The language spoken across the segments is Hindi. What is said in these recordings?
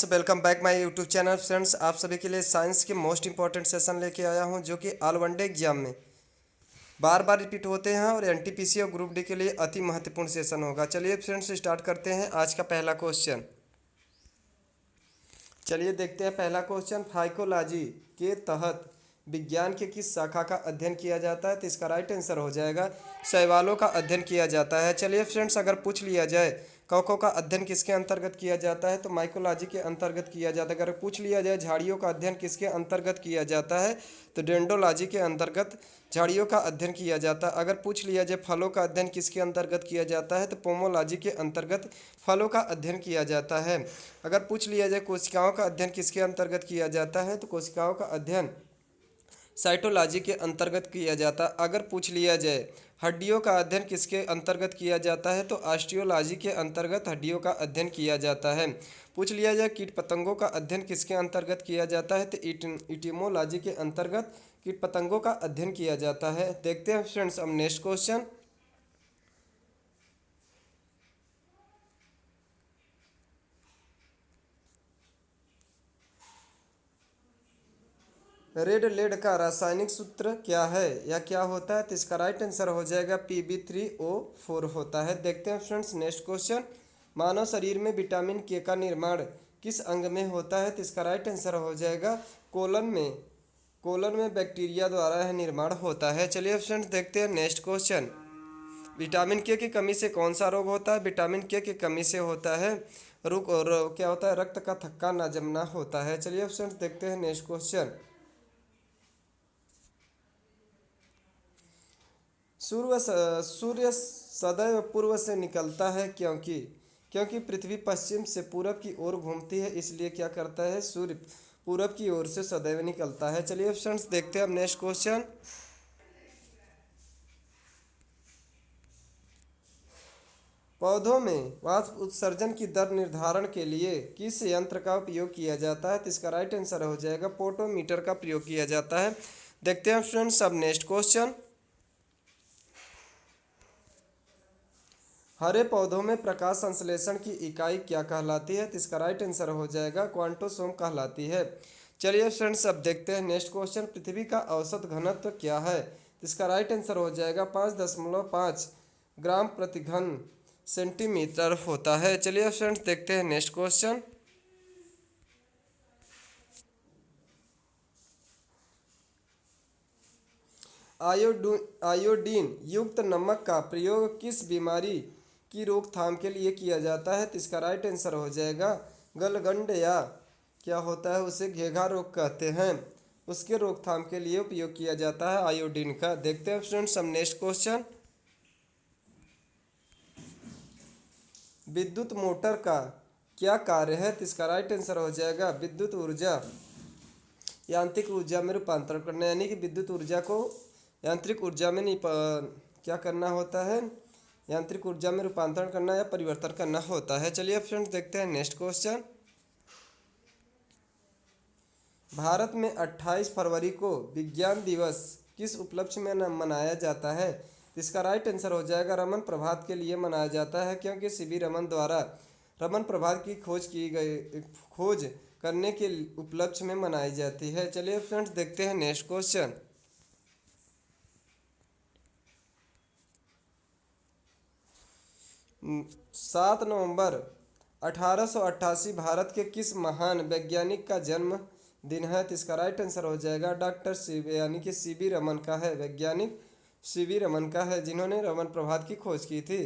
Welcome back my YouTube channel friends. आप सभी के लिए साइंस के मोस्ट इंपॉर्टेंट सेशन लेके आया हूं जो कि ऑल वन डे एग्जाम में बार बार रिपीट होते हैं और एनटीपीसी और ग्रुप डी के लिए अति महत्वपूर्ण सेशन होगा। चलिए फ्रेंड्स स्टार्ट करते हैं आज का पहला क्वेश्चन। चलिए देखते हैं पहला क्वेश्चन। फाइकोलॉजी के तहत विज्ञान के किस शाखा का अध्ययन किया जाता है? तो इसका राइट आंसर हो जाएगा शैवालों का अध्ययन किया जाता है। चलिए फ्रेंड्स अगर पूछ लिया जाए कवकों का अध्ययन किसके अंतर्गत किया जाता है तो माइकोलॉजी के अंतर्गत किया जाता है। अगर पूछ लिया जाए झाड़ियों का अध्ययन किसके अंतर्गत किया जाता है तो डेंडोलॉजी के अंतर्गत झाड़ियों का अध्ययन किया जाता है। अगर पूछ लिया जाए फलों का अध्ययन किसके अंतर्गत किया जाता है तो पोमोलॉजी के अंतर्गत फलों का अध्ययन किया जाता है। अगर पूछ लिया जाए कोशिकाओं का अध्ययन किसके अंतर्गत किया जाता है तो कोशिकाओं का अध्ययन साइटोलॉजी के अंतर्गत किया जाता है। अगर पूछ लिया जाए हड्डियों का अध्ययन किसके अंतर्गत किया जाता है तो ऑस्टियोलॉजी के अंतर्गत हड्डियों का अध्ययन किया जाता है। पूछ लिया जाए कीट पतंगों का अध्ययन किसके अंतर्गत किया जाता है तो इटिमोलॉजी के अंतर्गत कीट पतंगों का अध्ययन किया जाता है। देखते हैं फ्रेंड्स अब नेक्स्ट क्वेश्चन। रेड लेड का रासायनिक सूत्र क्या है या क्या होता है तो इसका राइट आंसर हो जाएगा Pb3O4 होता है। देखते हैं फ्रेंड्स नेक्स्ट क्वेश्चन। मानव शरीर में विटामिन के का निर्माण किस अंग में होता है तो इसका राइट आंसर हो जाएगा कोलन में। कोलन में बैक्टीरिया द्वारा यह निर्माण होता है। चलिए फ्रेंड्स देखते हैं नेक्स्ट क्वेश्चन। विटामिन के की कमी से कौन सा रोग होता है? विटामिन के की कमी से होता है रुक और क्या होता है रक्त का थक्का न जमना होता है। चलिए फ्रेंड्स देखते हैं नेक्स्ट क्वेश्चन। सूर्य सदैव पूर्व से निकलता है क्योंकि क्योंकि पृथ्वी पश्चिम से पूरब की ओर घूमती है, इसलिए क्या करता है सूर्य पूरब की ओर से सदैव निकलता है। चलिए फ्रेंड्स देखते हैं अब नेक्स्ट क्वेश्चन। पौधों में वाष्प उत्सर्जन की दर निर्धारण के लिए किस यंत्र का उपयोग किया जाता है तो इसका राइट आंसर हो जाएगा पोटोमीटर का प्रयोग किया जाता है। देखते हैं फ्रेंड्स अब नेक्स्ट क्वेश्चन। हरे पौधों में प्रकाश संश्लेषण की इकाई क्या कहलाती है तो इसका राइट आंसर हो जाएगा क्वांटोसोम कहलाती है। चलिए फ्रेंड्स अब देखते हैं नेक्स्ट क्वेश्चन। पृथ्वी का औसत घनत्व क्या है तो इसका राइट आंसर हो जाएगा 5.5 ग्राम प्रति घन सेंटीमीटर होता है। चलिए फ्रेंड्स देखते हैं नेक्स्ट क्वेश्चन। आयोडीन युक्त नमक का प्रयोग किस बीमारी की रोकथाम के लिए किया जाता है तो इसका राइट आंसर हो जाएगा गलगंड या क्या होता है उसे घेघा रोग कहते हैं, उसके रोकथाम के लिए उपयोग किया जाता है आयोडीन का। देखते हैं फ्रेंड्स हम नेक्स्ट क्वेश्चन। विद्युत मोटर का क्या कार्य है तो इसका राइट आंसर हो जाएगा विद्युत ऊर्जा यांत्रिक ऊर्जा में रूपांतरण करना, यानी कि विद्युत ऊर्जा को यांत्रिक ऊर्जा में क्या करना होता है यांत्रिक ऊर्जा में रूपांतरण करना या परिवर्तन करना होता है। चलिए फ्रेंड्स देखते हैं नेक्स्ट क्वेश्चन। भारत में 28 फरवरी को विज्ञान दिवस किस उपलक्ष्य में मनाया जाता है तो इसका राइट आंसर हो जाएगा रमन प्रभात के लिए मनाया जाता है, क्योंकि सीवी रमन द्वारा रमन प्रभात की खोज करने के उपलक्ष्य में मनाई जाती है। चलिए फ्रेंड्स देखते हैं नेक्स्ट क्वेश्चन। 7 नवंबर 1888 भारत के किस महान वैज्ञानिक का जन्म दिन है तो इसका राइट आंसर हो जाएगा डॉक्टर सीवी यानी कि सीवी रमन का है, वैज्ञानिक सीवी रमन का है जिन्होंने रमन प्रभात की खोज की थी।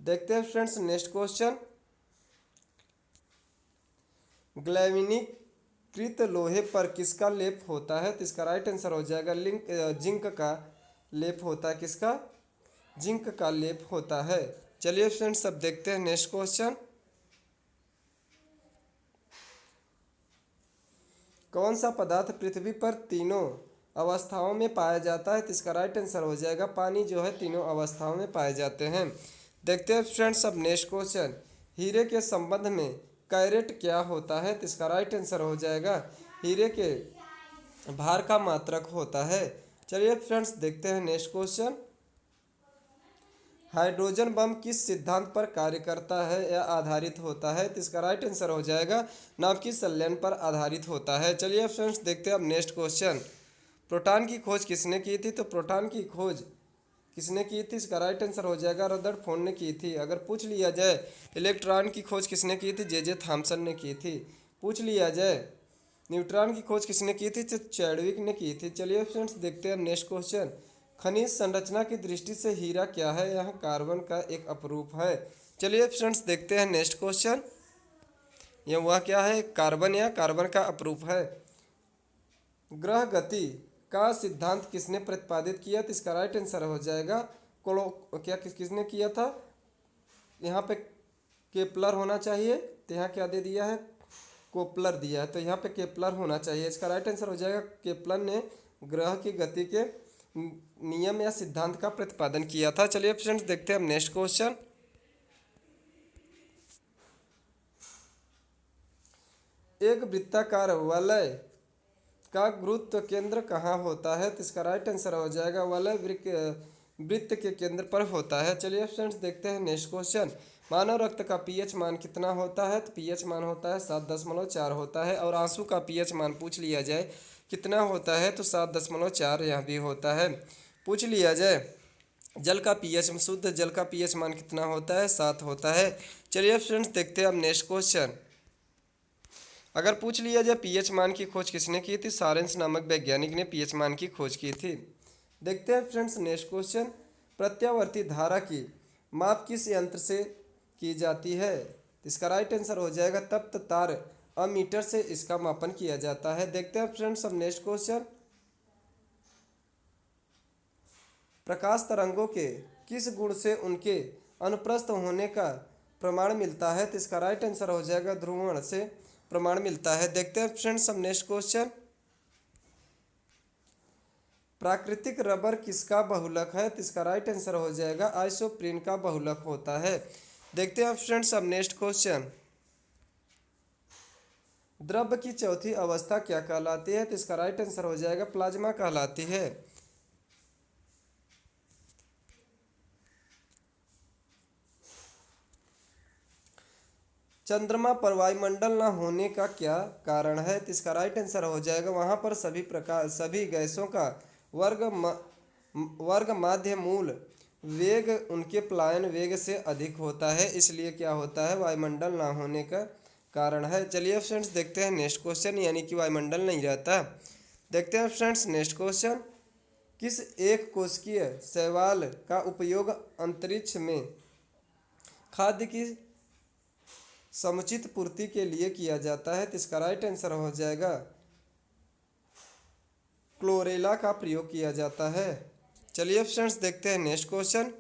देखते हैं फ्रेंड्स नेक्स्ट क्वेश्चन। ग्लैविनीकृत लोहे पर किसका लेप होता है तो इसका राइट आंसर हो जाएगा जिंक का लेप होता है। किसका? जिंक का लेप होता है। चलिए फ्रेंड्स अब देखते हैं नेक्स्ट क्वेश्चन। कौन सा पदार्थ पृथ्वी पर तीनों अवस्थाओं में पाया जाता है तो इसका राइट आंसर हो जाएगा पानी जो है तीनों अवस्थाओं में पाए जाते हैं। देखते हैं फ्रेंड्स अब नेक्स्ट क्वेश्चन। हीरे के संबंध में कैरेट क्या होता है तो इसका राइट आंसर हो जाएगा हीरे के भार का मात्रक होता है। चलिए फ्रेंड्स देखते हैं नेक्स्ट क्वेश्चन। हाइड्रोजन बम किस सिद्धांत पर कार्य करता है या आधारित होता है? तो इसका राइट आंसर हो जाएगा नाभिकीय संलयन पर आधारित होता है। चलिए फ्रेंड्स देखते हैं अब नेक्स्ट क्वेश्चन। प्रोटॉन की खोज किसने की थी? तो प्रोटॉन की खोज किसने की थी? इसका राइट आंसर हो जाएगा रदरफोर्ड ने की थी। अगर पूछ लिया जाए इलेक्ट्रॉन की खोज किसने की थी? जे थॉमसन ने की थी। पूछ लिया जाए न्यूट्रॉन की खोज किसने की थी? तो चैडविक ने की थी। चलिए फ्रेंड्स देखते हैं नेक्स्ट क्वेश्चन। खनिज संरचना की दृष्टि से हीरा क्या है? यह कार्बन का एक अपरूप है। चलिए फ्रेंड्स देखते हैं नेक्स्ट क्वेश्चन। यह वह क्या है? कार्बन या कार्बन का अपरूप है। ग्रह गति का सिद्धांत किसने प्रतिपादित किया? तो इसका राइट आंसर हो जाएगा किसने किया था? यहाँ पे केपलर होना चाहिए, तो यहाँ क्या दे दिया है? कोपलर दिया है, तो यहाँ पे केपलर होना चाहिए। इसका राइट आंसर हो जाएगा केपलर ने ग्रह की गति के नियम या सिद्धांत का प्रतिपादन किया था। चलिए फ्रेंड्स देखते हैं हम नेक्स्ट क्वेश्चन। एक वृत्ताकार वलय का गुरुत्व केंद्र कहाँ होता है? तो इसका राइट आंसर हो जाएगा वलय वृत्त के केंद्र पर होता है। चलिए फ्रेंड्स देखते हैं नेक्स्ट क्वेश्चन। मानव रक्त का पीएच मान कितना होता है? तो पीएच मान होता है 7.4 होता है। और आंसू का पीएच मान पूछ लिया जाए कितना होता है? तो 7.4 यह भी होता है। पूछ लिया जाए जल का पीएच शुद्ध जल का पीएच मान कितना होता है? 7 होता है। चलिए फ्रेंड्स देखते हैं अब नेक्स्ट क्वेश्चन। अगर पूछ लिया जाए पीएच मान की खोज किसने की थी? सारेंस नामक वैज्ञानिक ने पीएच मान की खोज की थी। देखते हैं फ्रेंड्स नेक्स्ट क्वेश्चन। प्रत्यावर्ती धारा की माप किस यंत्र से की जाती है? इसका राइट आंसर हो जाएगा तप्त तार अमीटर से इसका मापन किया जाता है। देखते हैं फ्रेंड्स अब नेक्स्ट क्वेश्चन। प्रकाश तरंगों के किस गुण से उनके अनुप्रस्थ होने का प्रमाण मिलता है? तो इसका राइट आंसर हो जाएगा ध्रुवण से प्रमाण मिलता है। देखते हैं फ्रेंड्स अब नेक्स्ट क्वेश्चन। प्राकृतिक रबर किसका बहुलक है? तो इसका राइट आंसर हो जाएगा आइसोप्रीन का बहुलक होता है। देखते हैं फ्रेंड्स अब नेक्स्ट क्वेश्चन। द्रव्य की चौथी अवस्था क्या कहलाती है? तो इसका राइट आंसर हो जाएगा प्लाज्मा कहलाती है। चंद्रमा पर वायुमंडल न होने का क्या कारण है? तो इसका राइट आंसर हो जाएगा वहां पर सभी गैसों का वर्ग माध्य मूल वेग उनके पलायन वेग से अधिक होता है, इसलिए क्या होता है? वायुमंडल ना होने का कारण है। चलिए फ्रेंड्स देखते हैं नेक्स्ट क्वेश्चन, यानी कि वायुमंडल नहीं रहता। देखते हैं फ्रेंड्स नेक्स्ट क्वेश्चन। किस एक कोशिकीय शैवाल का उपयोग अंतरिक्ष में खाद्य की समुचित पूर्ति के लिए किया जाता है? तो इसका राइट आंसर हो जाएगा क्लोरेला का प्रयोग किया जाता है। चलिए फ्रेंड्स देखते हैं नेक्स्ट क्वेश्चन।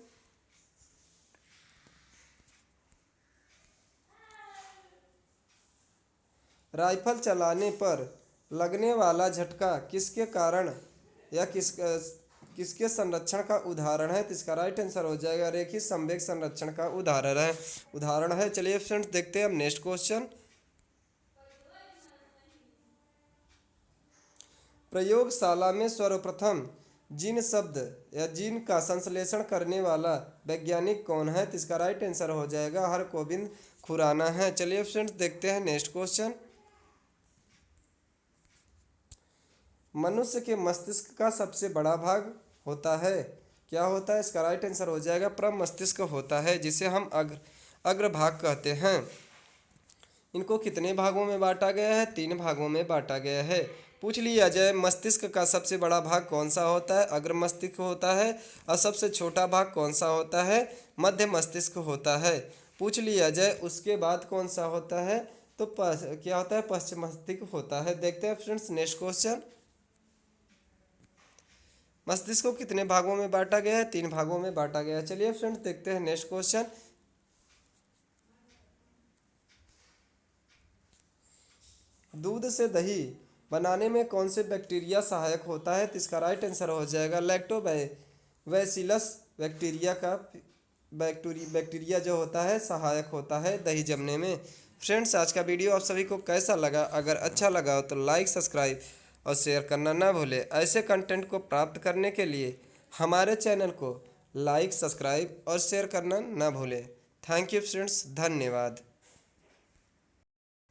राइफल चलाने पर लगने वाला झटका किसके कारण या किसके संरक्षण का उदाहरण है? तो इसका राइट आंसर हो जाएगा रेखीय संवेग संरक्षण का उदाहरण है। चलिए फ्रेंड्स देखते हैं अब नेक्स्ट क्वेश्चन। प्रयोगशाला में सर्वप्रथम जीन शब्द या जीन का संश्लेषण करने वाला वैज्ञानिक कौन है? तो इसका राइट आंसर हो जाएगा हरगोविंद खुराना है। चलिए फ्रेंड्स देखते हैं नेक्स्ट क्वेश्चन। मनुष्य के मस्तिष्क का सबसे बड़ा भाग होता है, क्या होता है? इसका राइट आंसर हो जाएगा प्रमस्तिष्क होता है, जिसे हम अग्रभाग कहते हैं। इनको कितने भागों में बांटा गया है? 3 भागों में बांटा गया है। पूछ लिया जाए मस्तिष्क का सबसे बड़ा भाग कौन सा होता है? अग्र मस्तिष्क होता है। और सबसे छोटा भाग कौन सा होता है? मध्य मस्तिष्क होता है। पूछ लिया जाए उसके बाद कौन सा होता है? तो क्या होता है? पश्चिम मस्तिष्क होता है। देखते हैं फ्रेंड्स नेक्स्ट क्वेश्चन। मस्तिष्क को कितने भागों में बांटा गया है? 3 भागों में बांटा गया है। चलिए फ्रेंड्स देखते हैं नेक्स्ट क्वेश्चन। दूध से दही बनाने में कौन से बैक्टीरिया सहायक होता है? तो इसका राइट आंसर हो जाएगा लैक्टोबैसिलस बैक्टीरिया का बैक्टीरिया जो होता है सहायक होता है दही जमने में। फ्रेंड्स आज का वीडियो आप सभी को कैसा लगा? अगर अच्छा लगा हो तो लाइक सब्सक्राइब और शेयर करना ना भूलें। ऐसे कंटेंट को प्राप्त करने के लिए हमारे चैनल को लाइक, सब्सक्राइब और शेयर करना ना भूलें। थैंक यू फ्रेंड्स, धन्यवाद।